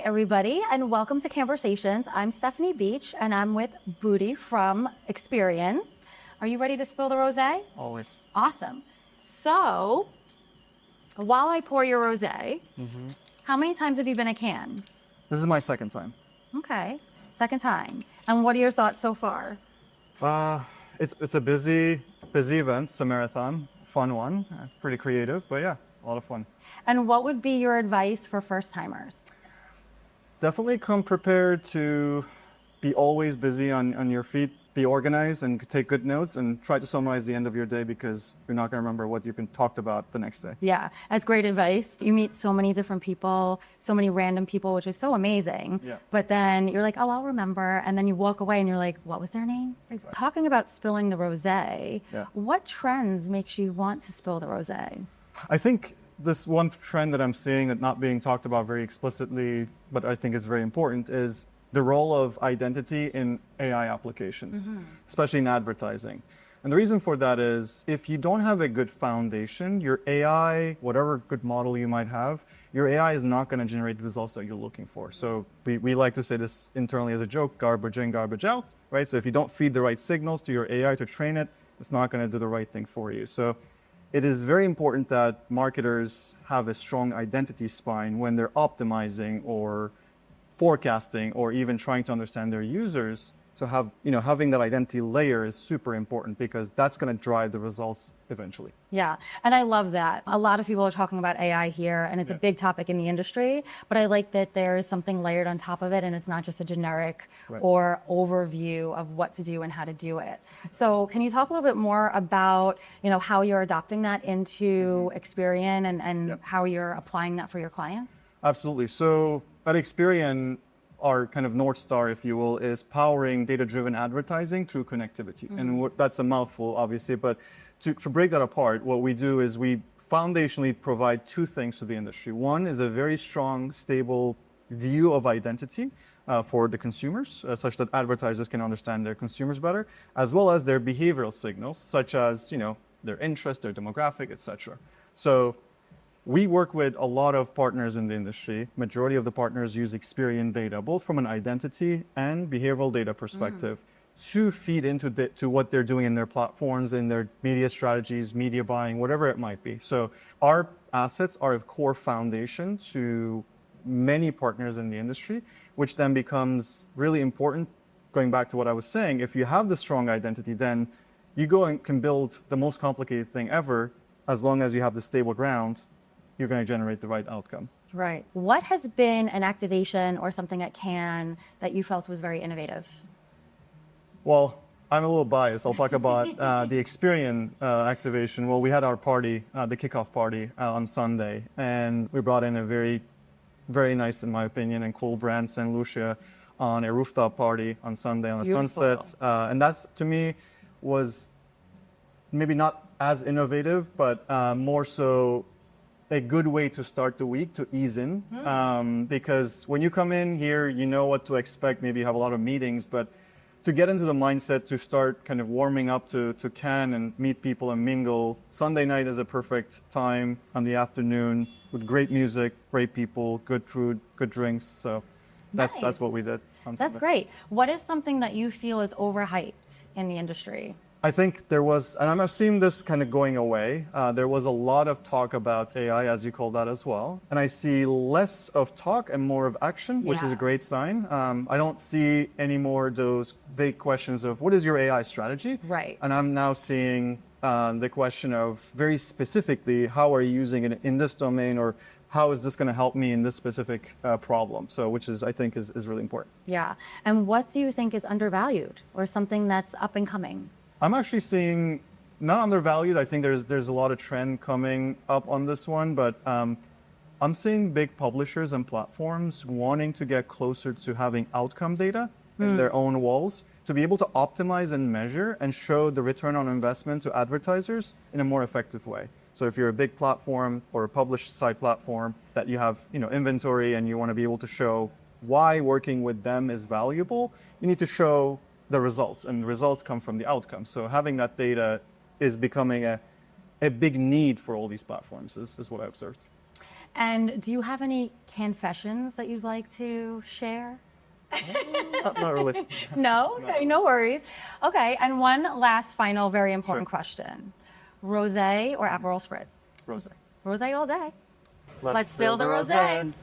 everybody, and welcome to Cannesversations. I'm Stephanie Beach, and I'm with Budi from Experian. Are you ready to spill the rosé? Always. Awesome. So, while I pour your rosé, how many times have you been at Cannes? This is my second time. Okay, second time. And what are your thoughts so far? It's a busy event. It's a marathon, fun one, pretty creative, but yeah, a lot of fun. And what would be your advice for first-timers? Definitely come prepared to be always busy on your feet, be organized and take good notes, and try to summarize the end of your day because you're not going to remember what you've been talked about the next day. Yeah, that's great advice. You meet so many different people, so many random people, which is so amazing. Yeah. But then you're like, oh, I'll remember. And then you walk away and you're like, what was their name? Exactly. Talking about spilling the rosé, Yeah. what trends makes you want to spill the rosé? I think this one trend that I'm seeing that not being talked about very explicitly, but I think is very important, is the role of identity in AI applications, especially in advertising. And the reason for that is if you don't have a good foundation, your AI, whatever good model you might have, your AI is not going to generate the results that you're looking for. So we like to say this internally as a joke, garbage in, garbage out, right? So if you don't feed the right signals to your AI to train it, it's not going to do the right thing for you. So it is very important that marketers have a strong identity spine when they're optimizing or forecasting or even trying to understand their users. To have, having that identity layer is super important because that's going to drive the results eventually. Yeah, and I love that. A lot of people are talking about AI here, and it's a big topic in the industry, but I like that there is something layered on top of it, and it's not just a generic or overview of what to do and how to do it. So can you talk a little bit more about, how you're adopting that into Experian and how you're applying that for your clients? Absolutely. So at Experian, our kind of North Star, if you will, is powering data-driven advertising through connectivity. And that's a mouthful, obviously, but to break that apart, what we do is we foundationally provide two things to the industry. One is a very strong, stable view of identity for the consumers, such that advertisers can understand their consumers better, as well as their behavioral signals, such as, their interest, their demographic, etc. So we work with a lot of partners in the industry. Majority of the partners use Experian data, both from an identity and behavioral data perspective, to feed into to what they're doing in their platforms, in their media strategies, media buying, whatever it might be. So our assets are a core foundation to many partners in the industry, which then becomes really important. Going back to what I was saying, if you have the strong identity, then you go and can build the most complicated thing ever, as long as you have the stable ground, you're going to generate the right outcome. Right. What has been an activation or something at Cannes that you felt was very innovative? Well, I'm a little biased. I'll talk about the Experian activation. Well, we had our party, the kickoff party on Sunday, and we brought in a very, very nice, in my opinion, and cool brand, St. Lucia, on a rooftop party on Sunday on a sunset. And that's, to me, was maybe not as innovative, but more so a good way to start the week, to ease in. Because when you come in here, you know what to expect. Maybe you have a lot of meetings, but to get into the mindset to start kind of warming up to Cannes and meet people and mingle, Sunday night is a perfect time on the afternoon with great music, great people, good food, good drinks. So that's what we did. That's great. What is something that you feel is overhyped in the industry? I think there was, and I've seen this kind of going away, there was a lot of talk about AI, as you call that as well. And I see less of talk and more of action, which is a great sign. I don't see any more those vague questions of what is your AI strategy? Right. And I'm now seeing the question of very specifically, how are you using it in this domain, or how is this going to help me in this specific problem? So, which is, I think, is really important. Yeah. And what do you think is undervalued or something that's up and coming? I'm actually seeing, not undervalued, I think there's a lot of trend coming up on this one, but I'm seeing big publishers and platforms wanting to get closer to having outcome data in their own walls to be able to optimize and measure and show the return on investment to advertisers in a more effective way. So if you're a big platform or a published site platform that you have inventory and you want to be able to show why working with them is valuable, you need to show the results, and the results come from the outcomes. So having that data is becoming a big need for all these platforms is what I observed. And do you have any confessions that you'd like to share? Not really. No? Okay, no worries. Okay, and one last final very important Sure. question. Rosé or Aperol Spritz? Rosé. Rosé all day. Let's Spill the rosé.